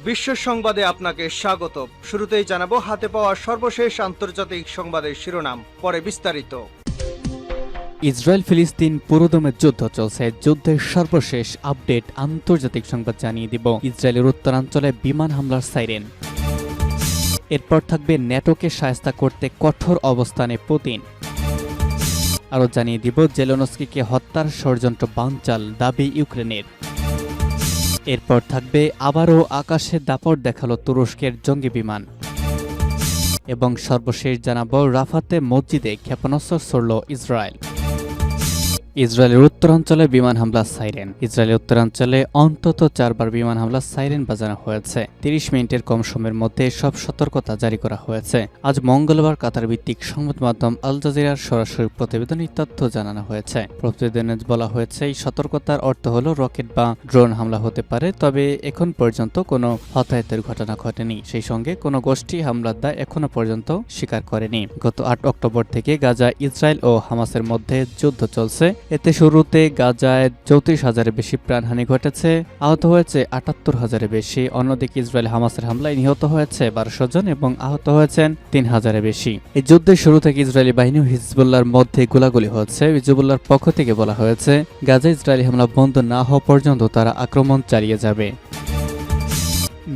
বিশ্ব সংবাদে আপনাকে স্বাগত। শুরুতেই জানাবো হাতে পাওয়া সর্বশেষ আন্তর্জাতিক সংবাদের শিরোনাম, পরে বিস্তারিত। ইসরায়েল ফিলিস্তিন পুরোদমে যুদ্ধ চলছে। যুদ্ধের সর্বশেষ আপডেট আন্তর্জাতিক সংবাদ জানিয়ে দিব। ইসরায়েলের উত্তরাঞ্চলে বিমান হামলার সাইরেন। এরপর থাকবে ন্যাটোকে শায়েস্তা করতে কঠোর অবস্থানে পুতিন। আরও জানিয়ে দিব জেলেনস্কিকে হত্যার ষড়যন্ত্র বানচাল, দাবি ইউক্রেনের। এরপর থাকবে আবারও আকাশে দাপট দেখালো তুরস্কের জঙ্গি বিমান। এবং সর্বশেষ জানাবো রাফাতে মসজিদে ক্ষেপণাস্ত্র ছড়ল ইসরায়েল। ইসরায়েলের উত্তরাঞ্চলে বিমান হামলা সাইরেন। ইসরায়েলের উত্তরাঞ্চলে অন্তত 4বার বিমান হামলা সাইরেন বাজানো হয়েছে। 30 মিনিটের কম সময়ের মধ্যে সব সতর্কতা জারি করা হয়েছে। আজ মঙ্গলবার কাতার ভিত্তিক সংবাদ মাধ্যম আল জাজিরার সরাসরি প্রতিবেদনে তথ্য জানানো হয়েছে। প্রতিবেদনে বলা হয়েছে এই সতর্কতার অর্থ হলো রকেট বা ড্রোন হামলা হতে পারে, তবে এখন পর্যন্ত কোনো হতাহতের ঘটনা ঘটেনি। সেই সঙ্গে কোনো গোষ্ঠী হামলার দায় এখনো পর্যন্ত স্বীকার করেনি। গত 8 অক্টোবর থেকে গাজা, ইসরায়েল ও হামাসের মধ্যে যুদ্ধ চলছে। এতে শুরুতে গাজায় 34,000-এর বেশি প্রাণহানি ঘটেছে, আহত হয়েছে 78,000-এর বেশি। অন্যদিকে ইসরায়েল হামাসের হামলায় নিহত হয়েছে 1200 জন এবং আহত হয়েছেন 3,000-এর বেশি। এই যুদ্ধের শুরু থেকে ইসরায়েলি বাহিনী ও হিজবুল্লাহর মধ্যে গোলাগুলি হচ্ছে। হিজবুল্লাহর পক্ষ থেকে বলা হয়েছে গাজায় ইসরায়েলি হামলা বন্ধ না হওয়া পর্যন্ত তারা আক্রমণ চালিয়ে যাবে।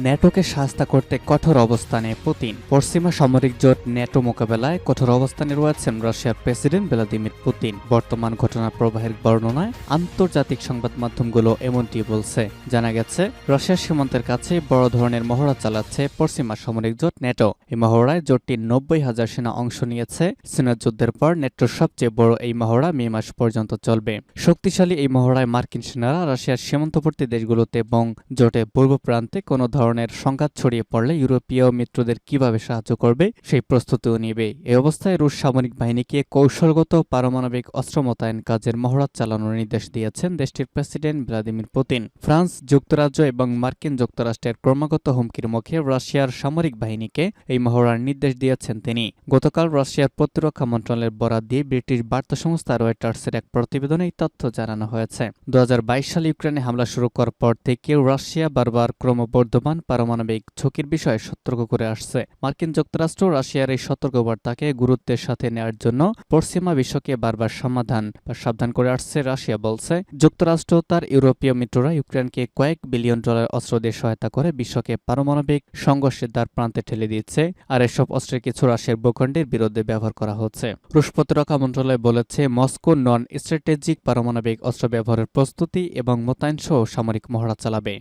ন্যাটোকে শায়েস্তা করতে কঠোর অবস্থানে পুতিন। পশ্চিমা সামরিক জোট ন্যাটো মোকাবেলায় কঠোর অবস্থানে রয়েছেন রাশিয়ার প্রেসিডেন্ট ভ্লাদিমির পুতিন। বর্তমান ঘটনা প্রবাহের বর্ণনায় আন্তর্জাতিক সংবাদ মাধ্যমগুলো এমনটি বলছে। জানা গেছে রাশিয়ার সীমান্তের কাছে বড় ধরনের মহড়া চালাচ্ছে পশ্চিমা সামরিক জোট ন্যাটো। এই মহড়ায় জোটটির 90,000 সেনা অংশ নিয়েছে। সিনার যুদ্ধের পর ন্যাটোর সবচেয়ে বড় এই মহড়া মে মাস পর্যন্ত চলবে। শক্তিশালী এই মহড়ায় মার্কিন সেনারা রাশিয়ার সীমান্তবর্তী দেশগুলোতে এবং জোটের পূর্ব প্রান্তে কোনো ধরনের সংঘাত ছড়িয়ে পড়লে ইউরোপীয় মিত্রদের কিভাবে সাহায্য করবে সেই প্রস্তুতিও নেবে। এই অবস্থায় রুশ সামরিক বাহিনীকে কৌশলগত পারমাণবিক অস্ত্র মোতায়েন কাজের মহড়া চালানোর নির্দেশ দিয়েছেন দেশটির প্রেসিডেন্ট ভ্লাদিমির পুতিন। ফ্রান্স, যুক্তরাজ্য এবং মার্কিন যুক্তরাষ্ট্রের ক্রমাগত হুমকির মুখে রাশিয়ার সামরিক বাহিনীকে এই মহড়ার নির্দেশ দিয়েছেন তিনি। গতকাল রাশিয়ার প্রতিরক্ষা মন্ত্রণালয়ের বরাত দিয়ে ব্রিটিশ বার্তা সংস্থা রয়টার্সের এক প্রতিবেদনে এই তথ্য জানানো হয়েছে। 2022 সালে ইউক্রেনে হামলা শুরু করার পর থেকে রাশিয়া বারবার ক্রমবর্ধমান পারমাণবিক ঝুঁকির বিষয়ে সতর্ক করে আসছে। মার্কিন যুক্তরাষ্ট্র রাশিয়ার এই সতর্কবার্তাকে গুরুত্বের সাথে নেওয়ার জন্য পশ্চিমা বিশ্বকে বারবার সাবধান করে আসছে। রাশিয়া বলছে যুক্তরাষ্ট্র তার ইউরোপীয় মিত্ররা ইউক্রেনকে কয়েক বিলিয়ন ডলার অস্ত্র দিয়ে সহায়তা করে বিশ্বকে পারমাণবিক সংঘর্ষের দ্বার প্রান্তে ঠেলে দিচ্ছে, আর এসব অস্ত্রের কিছু রাশিয়ার ভূখণ্ডের বিরুদ্ধে ব্যবহার করা হচ্ছে। রুশ প্রতিরক্ষা মন্ত্রণালয় বলেছে মস্কো নন স্ট্র্যাটেজিক পারমাণবিক অস্ত্র ব্যবহারের প্রস্তুতি এবং মোতায়েন সহ সামরিক মহড়া চালাবে।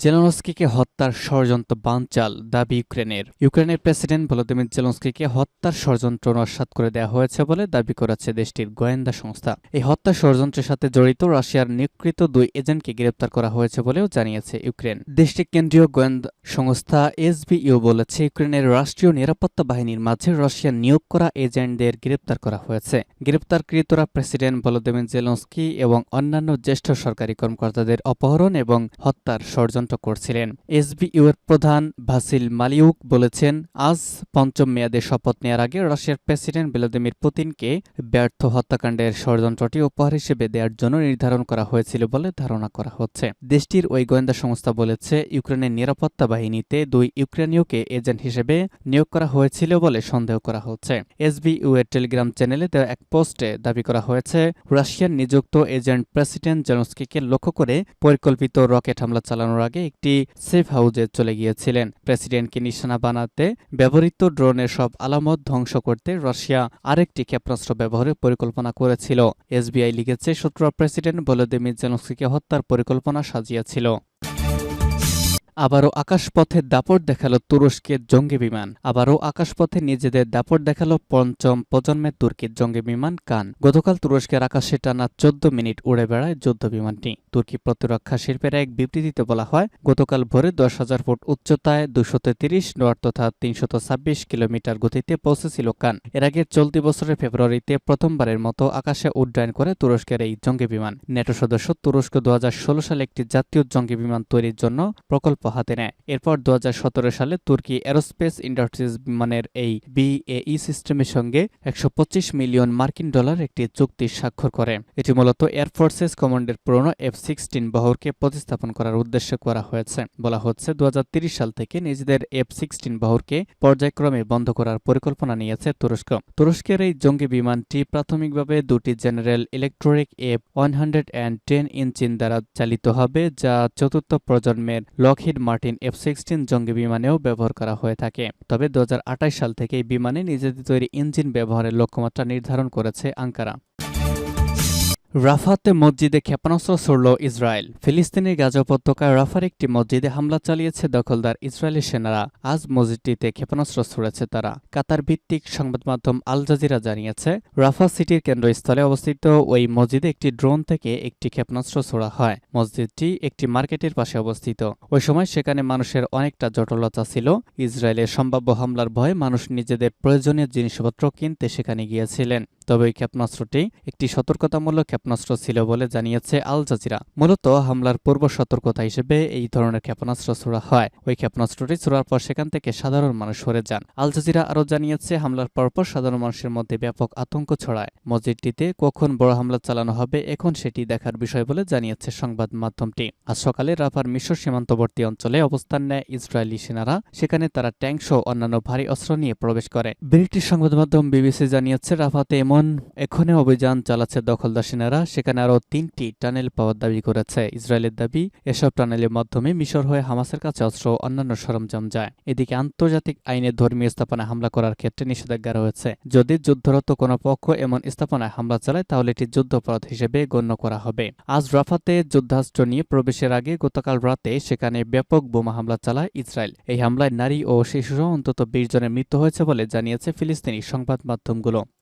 জেলেনস্কিকে হত্যার ষড়যন্ত্র বানচাল, দাবি ইউক্রেনের। ইউক্রেনের প্রেসিডেন্ট ভলোদিমির জেলেনস্কিকে হত্যার ষড়যন্ত্র নস্যাৎ করে দেওয়া হয়েছে বলে দাবি করেছে দেশটির গোয়েন্দা সংস্থা। এই হত্যা ষড়যন্ত্রের সাথে জড়িত রাশিয়ার নিয়োগকৃত 2 এজেন্টকে গ্রেপ্তার করা হয়েছে বলেও জানিয়েছে ইউক্রেন। দেশটির কেন্দ্রীয় গোয়েন্দা সংস্থা এসবিইউ বলেছে ইউক্রেনের রাষ্ট্রীয় নিরাপত্তা বাহিনীর মাঝে রাশিয়ার নিয়োগ করা এজেন্টদের গ্রেপ্তার করা হয়েছে। গ্রেপ্তারকৃতরা প্রেসিডেন্ট ভলোদিমির জেলেনস্কি এবং অন্যান্য জ্যেষ্ঠ সরকারি কর্মকর্তাদের অপহরণ এবং হত্যার ষড়যন্ত্র করছিলেন। এসবিইউ এর প্রধান ভাসিল মালিউক বলেছেন আজ 5ম মেয়াদে শপথ নেওয়ার আগে রাশিয়ার প্রেসিডেন্ট ভ্লাদিমির পুতিনকে ব্যর্থ হত্যাকাণ্ডের ষড়যন্ত্রটি উপহার হিসেবে দেওয়ার জন্য নির্ধারণ করা হয়েছিল বলে ধারণা করা হচ্ছে। দেশটির ওই গোয়েন্দা সংস্থা বলেছে ইউক্রেনের নিরাপত্তা বাহিনীতে 2 ইউক্রেনীয়কে এজেন্ট হিসেবে নিয়োগ করা হয়েছিল বলে সন্দেহ করা হচ্ছে। এসবিইউ এর টেলিগ্রাম চ্যানেলে দেওয়া এক পোস্টে দাবি করা হয়েছে রাশিয়ার নিযুক্ত এজেন্ট প্রেসিডেন্ট জেলেনস্কিকে লক্ষ্য করে পরিকল্পিত রকেট হামলা চালানোর আগে একটি সেফ হাউসে চলে গিয়েছিলেন। প্রেসিডেন্টকে নিশানা বানাতে ব্যবহৃত ড্রোনের সব আলামত ধ্বংস করতে রাশিয়া আরেকটি ক্ষেপণাস্ত্র ব্যবহারের পরিকল্পনা করেছিল। এসবিআই লিখেছে শত্রু প্রেসিডেন্ট ভলোদিমির জেলেনস্কিকে হত্যার পরিকল্পনা সাজিয়েছিল। আবারও আকাশপথে দাপট দেখালো তুরস্কের জঙ্গি বিমান। আবারও আকাশপথে নিজেদের দাপট দেখালো 5ম প্রজন্মের তুর্কির জঙ্গি বিমান কান। গতকাল তুরস্কের আকাশে টানা 14 মিনিট উড়ে বেড়ায় যুদ্ধ বিমানটি। তুর্কি প্রতিরক্ষা শিল্পের এক বিবৃতিতে বলা হয় গতকাল ভোরে 10,000 ফুট উচ্চতায় 230 নট তথা 326 কিলোমিটার গতিতে পৌঁছেছিল কান। এর আগে চলতি বছরের ফেব্রুয়ারিতে প্রথমবারের মতো আকাশে উড্ডয়ন করে তুরস্কের এই জঙ্গি বিমান। ন্যাটো সদস্য তুরস্ক 2016 সালে একটি জাতীয় জঙ্গি বিমান তৈরির জন্য প্রকল্প হাতে নেয়। এরপর 2017 সালে তুর্কি এরোস্পেস ইন্ডাস্ট্রিজ বিমানের এই BAE সিস্টেমের সঙ্গে $125 মিলিয়ন একটি চুক্তি স্বাক্ষর করে। এটি মূলত এয়ারফোর্সেস কমান্ডের পুরনো F-16 বহরকে প্রতিস্থাপন করার উদ্দেশ্যে করা হয়েছে। বলা হচ্ছে 2030 সাল থেকে নিজেদের F-16 বহরকে পর্যায়ক্রমে বন্ধ করার পরিকল্পনা নিয়েছে তুরস্ক। তুরস্কের এই জঙ্গি বিমানটি প্রাথমিকভাবে দুটি জেনারেল ইলেকট্রিক F-110 ইঞ্জিন দ্বারা চালিত হবে, যা চতুর্থ প্রজন্মের লকহিড মার্টিন F-16 জঙ্গি বিমানেও ব্যবহার করা হয়ে থাকে। তবে 2028 সাল থেকে এই বিমানে নিজেদের তৈরি ইঞ্জিন ব্যবহারের লক্ষ্যমাত্রা নির্ধারণ করেছে আঙ্কারা। রাফাতে মসজিদে ক্ষেপণাস্ত্র ছুড়ল ইসরায়েল। ফিলিস্তিনের গাজা উপত্যকায় রাফার একটি মসজিদে হামলা চালিয়েছে দখলদার ইসরায়েলি সেনারা। আজ মসজিদটিতে ক্ষেপণাস্ত্র ছুড়েছে তারা। কাতার ভিত্তিক সংবাদ মাধ্যম আল জাজিরা জানিয়েছে, রাফা সিটির কেন্দ্রস্থলে অবস্থিত ওই মসজিদে একটি ড্রোন থেকে একটি ক্ষেপণাস্ত্র ছোড়া হয়। মসজিদটি একটি মার্কেটের পাশে অবস্থিত। ওই সময় সেখানে মানুষের অনেকটা জটলতা ছিল। ইসরায়েলের সম্ভাব্য হামলার ভয়ে মানুষ নিজেদের প্রয়োজনীয় জিনিসপত্র কিনতে সেখানে গিয়েছিলেন। তবে ওই ক্ষেপণাস্ত্রটি একটি সতর্কতামূলক ক্ষেপণাস্ত্র ছিল বলে জানিয়েছে আল জাজিরা। মূলত হামলার পূর্ব সতর্কতা হিসেবে এই ধরনের ক্ষেপণাস্ত্র ছোড়া হয়। ওই ক্ষেপণাস্ত্রটি ছোড়ার পর সেখান থেকে সাধারণ মানুষ সরে যান। আল জাজিরা আরও জানিয়েছে, হামলার পরপর সাধারণ মানুষের মধ্যে ব্যাপক আতঙ্ক ছড়ায়। মসজিদটিতে কখন বড় হামলা চালানো হবে এখন সেটি দেখার বিষয় বলে জানিয়েছে সংবাদ মাধ্যমটি। আজ সকালে রাফার মিশর সীমান্তবর্তী অঞ্চলে অবস্থান নেয় ইসরায়েলি সেনারা। সেখানে তারা ট্যাঙ্ক সহ অন্যান্য ভারী অস্ত্র নিয়ে প্রবেশ করে। ব্রিটিশ সংবাদ মাধ্যম BBC জানিয়েছে, রাফাতে এখনও অভিযান চালাচ্ছে দখলদার সেনারা। সেখানে আরও 3টি টানেল পাওয়ার দাবি করেছে ইসরায়েলের দাবি। এসব টানেলের মাধ্যমে মিশর হয়ে হামাসের কাছে অস্ত্র ও অন্যান্য সরঞ্জাম যায়। এদিকে আন্তর্জাতিক আইনে ধর্মীয় স্থাপনায় হামলা করার ক্ষেত্রে নিষেধাজ্ঞা রয়েছে। যদি যুদ্ধরত কোনো পক্ষ এমন স্থাপনায় হামলা চালায় তাহলে এটি যুদ্ধাপরাধ হিসেবে গণ্য করা হবে। আজ রাফাতে যুদ্ধাস্ত্র নিয়ে প্রবেশের আগে গতকাল রাতে সেখানে ব্যাপক বোমা হামলা চালায় ইসরায়েল। এই হামলায় নারী ও শিশুসহ অন্তত 20 জনের মৃত্যু হয়েছে বলে জানিয়েছে ফিলিস্তিনি সংবাদ মাধ্যমগুলো।